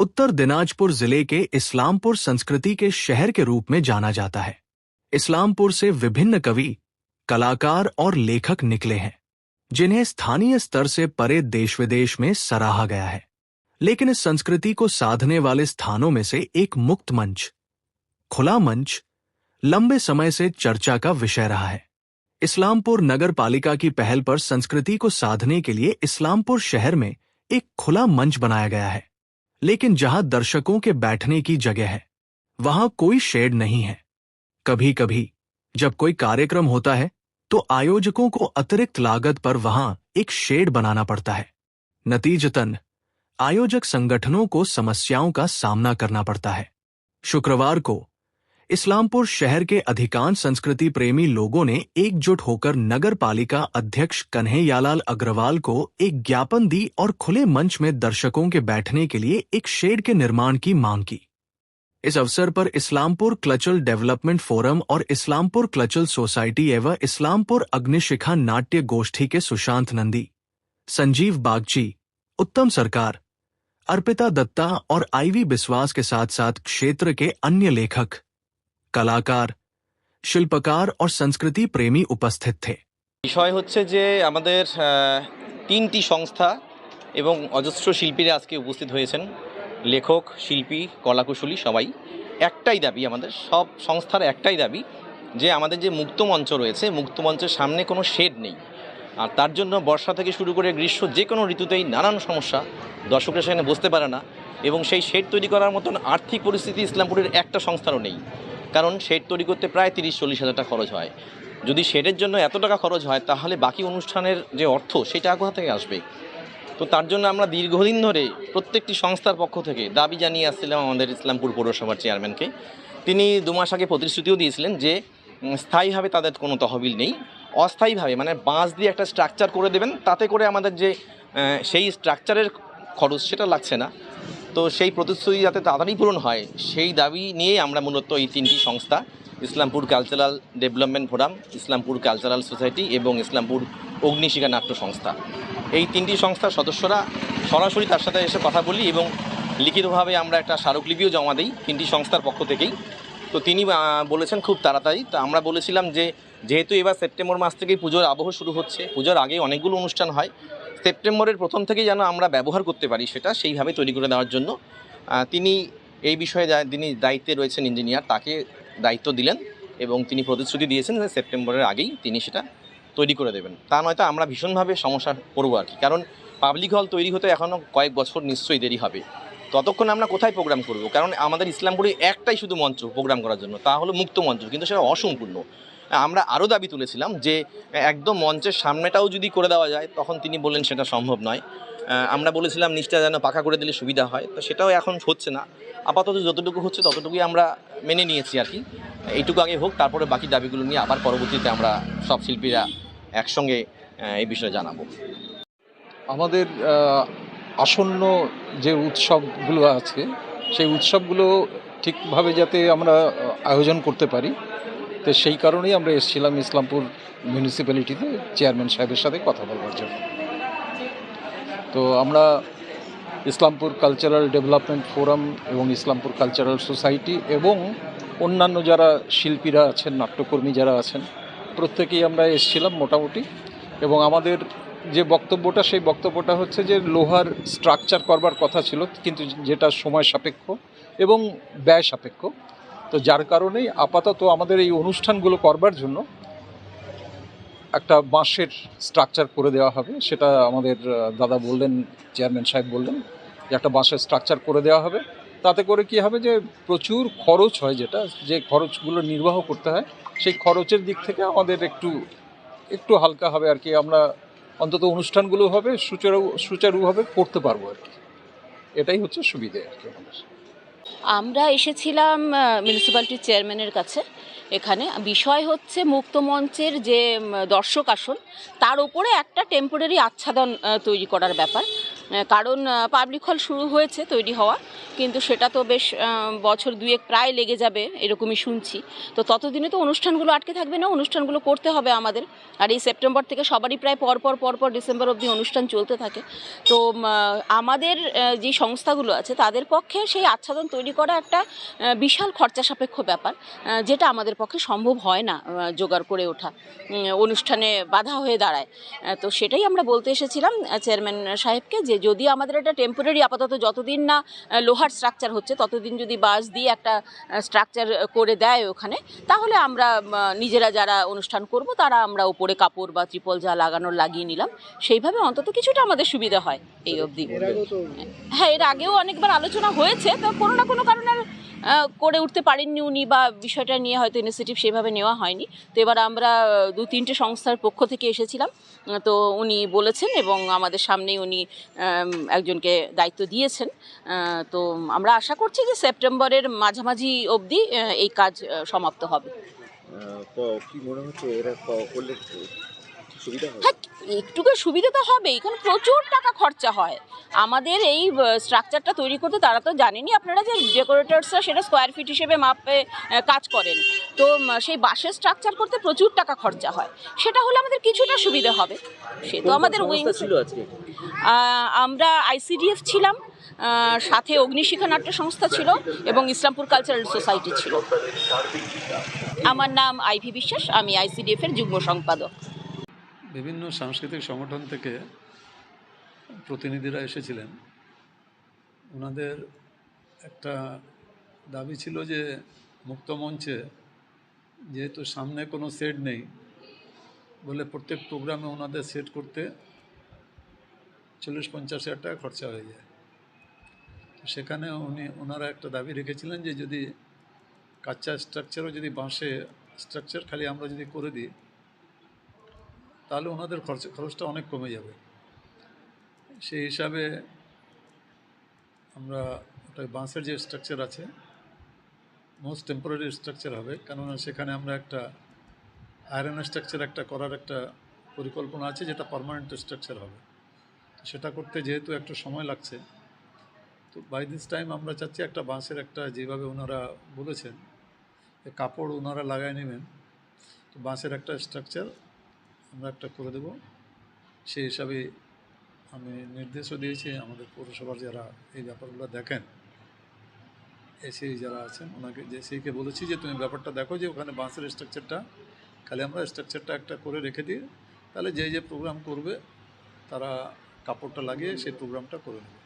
उत्तर दिनाजपुर जिले के इस्लामपुर संस्कृति के शहर के रूप में जाना जाता है। इस्लामपुर से विभिन्न कवि, कलाकार और लेखक निकले हैं, जिन्हें स्थानीय स्तर से परे देश विदेश में सराहा गया है। लेकिन इस संस्कृति को साधने वाले स्थानों में से एक मुक्त मंच, खुला मंच, लंबे समय से चर्चा का विषय रहा है। इस्लामपुर नगर पालिका की पहल पर संस्कृति को साधने के लिए इस्लामपुर शहर में एक खुला मंच बनाया गया है। लेकिन जहां दर्शकों के बैठने की जगह है, वहां कोई शेड नहीं है। कभी कभी जब कोई कार्यक्रम होता है तो आयोजकों को अतिरिक्त लागत पर वहां एक शेड बनाना पड़ता है। नतीजतन आयोजक संगठनों को समस्याओं का सामना करना पड़ता है। शुक्रवार को इस्लामपुर शहर के अधिकांश संस्कृति प्रेमी लोगों ने एकजुट होकर नगर पालिका अध्यक्ष कन्हैयालाल अग्रवाल को एक ज्ञापन दी और खुले मंच में दर्शकों के बैठने के लिए एक शेड के निर्माण की मांग की। इस अवसर पर इस्लामपुर कल्चरल डेवलपमेंट फोरम और इस्लामपुर कल्चरल सोसाइटी एवं इस्लामपुर अग्निशिखा नाट्य गोष्ठी के सुशांत नंदी, संजीव बागची, उत्तम सरकार, अर्पिता दत्ता और आईवी बिस्वास के साथ साथ क्षेत्र के अन्य लेखक, कलाकार, शिल्पकार और संस्कृति प्रेमी उपस्थित थे। বিষয় হচ্ছে যে আমাদের তিনটি সংস্থা এবং অজস্র শিল্পীরা আজকে উপস্থিত হয়েছেন। লেখক, শিল্পী, কলাকুশলী সবাই। একটাই দাবি, আমাদের সব সংস্থার একটাই দাবি যে আমাদের যে মুক্ত মঞ্চ রয়েছে, মুক্ত মঞ্চের সামনে কোনো শেড নেই। আর তার জন্য বর্ষা থেকে শুরু করে গ্রীষ্ম যে কোনো ঋতুতেই নানান সমস্যা, দর্শকরা সেখানে বসতে পারে না এবং সেই শেড তৈরি করার মতন আর্থিক পরিস্থিতি ইসলামপুরের একটা সংস্থারও নেই। কারণ শেড তৈরি করতে প্রায় 30-40 হাজার টাকা খরচ হয়। যদি শেডের জন্য এত টাকা খরচ হয় তাহলে বাকি অনুষ্ঠানের যে অর্থ সেটা কোথা থেকে আসবে? তো তার জন্য আমরা দীর্ঘদিন ধরে প্রত্যেকটি সংস্থার পক্ষ থেকে দাবি জানিয়ে আসছিলাম আমাদের ইসলামপুর পৌরসভার চেয়ারম্যানকে। তিনি 2 মাস আগে প্রতিশ্রুতিও দিয়েছিলেন যে স্থায়ীভাবে তাদের কোনো তহবিল নেই, অস্থায়ীভাবে মানে বাঁশ দিয়ে একটা স্ট্রাকচার করে দেবেন, তাতে করে আমাদের যে সেই স্ট্রাকচারের খরচ সেটা লাগছে না। তো সেই প্রতিশ্রুতি যাতে তাড়াতাড়ি পূরণ হয় সেই দাবি নিয়ে আমরা মূলত এই তিনটি সংস্থা, Islampur cultural development forum, Islampur cultural society এবং ইসলামপুর অগ্নিশিখা নাট্য সংস্থা, এই তিনটি সংস্থার সদস্যরা সরাসরি তার সাথে এসে কথা বলি এবং লিখিতভাবে আমরা একটা স্মারকলিপিও জমা দিই তিনটি সংস্থার পক্ষ থেকেই। তো তিনি বলেছেন খুব তাড়াতাড়ি। তো আমরা বলেছিলাম যে যেহেতু এবার সেপ্টেম্বর মাস থেকেই পুজোর আবহ শুরু হচ্ছে, পুজোর আগে অনেকগুলো অনুষ্ঠান হয়, সেপ্টেম্বরের প্রথম থেকেই যেন আমরা ব্যবহার করতে পারি সেটা সেইভাবে তৈরি করে দেওয়ার জন্য তিনি এই বিষয়ে তিনি দায়িত্বে রয়েছেন ইঞ্জিনিয়ার, তাকে দায়িত্ব দিলেন এবং তিনি প্রতিশ্রুতি দিয়েছেন যে সেপ্টেম্বরের আগেই তিনি সেটা তৈরি করে দেবেন। তা নয়তো আমরা ভীষণভাবে সমস্যা পড়বো আর কি। কারণ পাবলিক হল তৈরি হতে এখনও কয়েক বছর নিশ্চয়ই দেরি হবে। ততক্ষণ আমরা কোথায় প্রোগ্রাম করব? কারণ আমাদের ইসলামপুরে একটাই শুধু মঞ্চ প্রোগ্রাম করার জন্য, তা হলো মুক্ত মঞ্চ, কিন্তু সেটা অসম্পূর্ণ। আমরা আরও দাবি তুলেছিলাম যে একদম মঞ্চের সামনেটাও যদি করে দেওয়া যায়, তখন তিনি বললেন সেটা সম্ভব নয়। আমরা বলেছিলাম নিচটা যেন পাকা করে দিলে সুবিধা হয়, তো সেটাও এখন হচ্ছে না। আপাতত যতটুকু হচ্ছে ততটুকুই আমরা মেনে নিয়েছি আর কি। এইটুকু আগে হোক, তারপরে বাকি দাবিগুলো নিয়ে আবার পরবর্তীতে আমরা সব শিল্পীরা একসঙ্গে এই বিষয়ে জানাবো। আমাদের আসন্ন যে উৎসবগুলো আছে সেই উৎসবগুলো ঠিকভাবে যাতে আমরা আয়োজন করতে পারি, তো সেই কারণেই আমরা এসেছিলাম ইসলামপুর মিউনিসিপ্যালিটিতে চেয়ারম্যান সাহেবের সাথে কথা বলবার জন্য। তো আমরা ইসলামপুর কালচারাল ডেভেলপমেন্ট ফোরাম এবং ইসলামপুর কালচারাল সোসাইটি এবং অন্যান্য যারা শিল্পীরা আছেন, নাট্যকর্মী যারা আছেন, প্রত্যেকেই আমরা এসেছিলাম মোটামুটি। এবং আমাদের যে বক্তব্যটা, সেই বক্তব্যটা হচ্ছে যে লোহার স্ট্রাকচার করবার কথা ছিল, কিন্তু যেটা সময় সাপেক্ষ এবং ব্যয় সাপেক্ষ। তো যার কারণেই আপাতত আমাদের এই অনুষ্ঠানগুলো করবার জন্য একটা বাঁশের স্ট্রাকচার করে দেওয়া হবে। সেটা আমাদের দাদা বললেন, চেয়ারম্যান সাহেব বললেন যে একটা বাঁশের স্ট্রাকচার করে দেওয়া হবে। তাতে করে কি হবে যে প্রচুর খরচ হয়, যে খরচগুলো নির্বাহ করতে হয়, সেই খরচের দিক থেকে আমাদের একটু হালকা হবে আর কি। আমরা অন্তত অনুষ্ঠানগুলো হবে সুচারুভাবে করতে পারবো আর কি। এটাই হচ্ছে সুবিধে আর কি আমাদের। আমরা এসেছিলাম মিউনিসিপ্যালিটির চেয়ারম্যানের কাছে। এখানে বিষয় হচ্ছে মুক্ত মঞ্চের যে দর্শক আসন, তার উপরে একটা টেম্পোরারি আচ্ছাদন তৈরি করার ব্যাপার। কারণ পাবলিক হল শুরু হয়েছে তৈরি হওয়া, কিন্তু সেটা তো বেশ বছর দুয়েক প্রায় লেগে যাবে এরকমই শুনছি। তো ততদিনে তো অনুষ্ঠানগুলো আটকে থাকবে না, অনুষ্ঠানগুলো করতে হবে আমাদের। আর এই সেপ্টেম্বর থেকে সবারই প্রায় পরপর ডিসেম্বর অবধি অনুষ্ঠান চলতে থাকে। তো আমাদের যে সংস্থাগুলো আছে তাদের পক্ষে সেই আচ্ছাদন তৈরি করা একটা বিশাল খরচা সাপেক্ষ ব্যাপার, যেটা আমাদের পক্ষে সম্ভব হয় না জোগাড় করে ওঠা, অনুষ্ঠানে বাধা হয়ে দাঁড়ায়। তো সেটাই আমরা বলতে এসেছিলাম চেয়ারম্যান সাহেবকে, যে যদি আমাদের একটা টেম্পোরারি আপাতত যতদিন না লোহার স্ট্রাকচার হচ্ছে ততদিন যদি বাঁশ দিয়ে একটা স্ট্রাকচার করে দেয় ওখানে, তাহলে আমরা নিজেরা যারা অনুষ্ঠান করব তারা আমরা উপরে কাপড় বা ত্রিপল যা লাগানোর লাগিয়ে নিলাম, সেইভাবে অন্তত কিছুটা আমাদের সুবিধা হয় এই অবধি। হ্যাঁ, এর আগেও অনেকবার আলোচনা হয়েছে, তো কোনো না কোনো কারণে করে উঠতে পারেননি উনি, বা বিষয়টা নিয়ে হয়তো ইনিশিয়েটিভ সেভাবে নেওয়া হয়নি। তো এবার আমরা 2-3টে সংস্থার পক্ষ থেকে এসেছিলাম, তো উনি বলেছেন এবং আমাদের সামনেই উনি একজনকে দায়িত্ব দিয়েছেন। তো আমরা আশা করছি যে সেপ্টেম্বরের মাঝামাঝি অবধি এই কাজ সমাপ্ত হবে। কি মনে হচ্ছে এরা করলে সুবিধা হবে? হ্যাঁ, একটুকু সুবিধা তো হবেই, কারণ প্রচুর টাকা খরচা হয় আমাদের এই স্ট্রাকচারটা তৈরি করতে। তারা তো জানেনই আপনারা যে ডেকোরেটরসরা সেটা স্কোয়ার ফিট হিসেবে মাপে কাজ করেন। তো সেই বাঁশের স্ট্রাকচার করতে প্রচুর টাকা খরচা হয়, সেটা হলে আমাদের কিছুটা সুবিধা হবে। সে তো আমাদের উইংস ছিল আজকে। আমরা আইসিডিএফ ছিলাম, সাথে অগ্নিশিখা নাট্য সংস্থা ছিল এবং ইসলামপুর কালচারাল সোসাইটি ছিল। আমার নাম আইভি বিশ্বাস, আমি আইসিডিএফ এর যুগ্ম সম্পাদক। বিভিন্ন সাংস্কৃতিক সংগঠন থেকে প্রতিনিধিরা এসেছিলেন। ওনাদের একটা দাবি ছিল যে মুক্তমঞ্চে যেহেতু সামনে কোনো সেট নেই বলে প্রত্যেক প্রোগ্রামে ওনাদের সেট করতে 40-50 হাজার টাকা খরচা হয়ে যায়। তো সেখানে ওনারা একটা দাবি রেখেছিলেন যে যদি কাঁচা স্ট্রাকচারও যদি বাঁশে স্ট্রাকচার খালি আমরা যদি করে দিই তাহলে ওনাদের খরচটা অনেক কমে যাবে। সেই হিসাবে আমরা ওটা বাঁশের যে স্ট্রাকচার আছে মোস্ট টেম্পোরারি স্ট্রাকচার হবে, কেননা সেখানে আমরা একটা আয়রন স্ট্রাকচার একটা করার একটা পরিকল্পনা আছে যেটা পার্মানেন্ট স্ট্রাকচার হবে। তো সেটা করতে যেহেতু একটু সময় লাগছে, তো বাই দিস টাইম আমরা চাচ্ছি একটা বাঁশের একটা যেভাবে ওনারা বলেছেন কাপড় ওনারা লাগায় নেবেন, তো বাঁশের একটা স্ট্রাকচার আমরা একটা করে দেব। সেই হিসাবে আমি নির্দেশও দিয়েছি আমাদের পৌরসভার যারা এই ব্যাপারগুলো দেখেন, এসে যারা আছেন ওনাকে সেইকে বলেছি যে তুমি ব্যাপারটা দেখো যে ওখানে বাঁশের স্ট্রাকচারটা খালি আমরা স্ট্রাকচারটা একটা করে রেখে দিই, তাহলে যে প্রোগ্রাম করবে তারা কাপড়টা লাগিয়ে সেই প্রোগ্রামটা করে নেবে।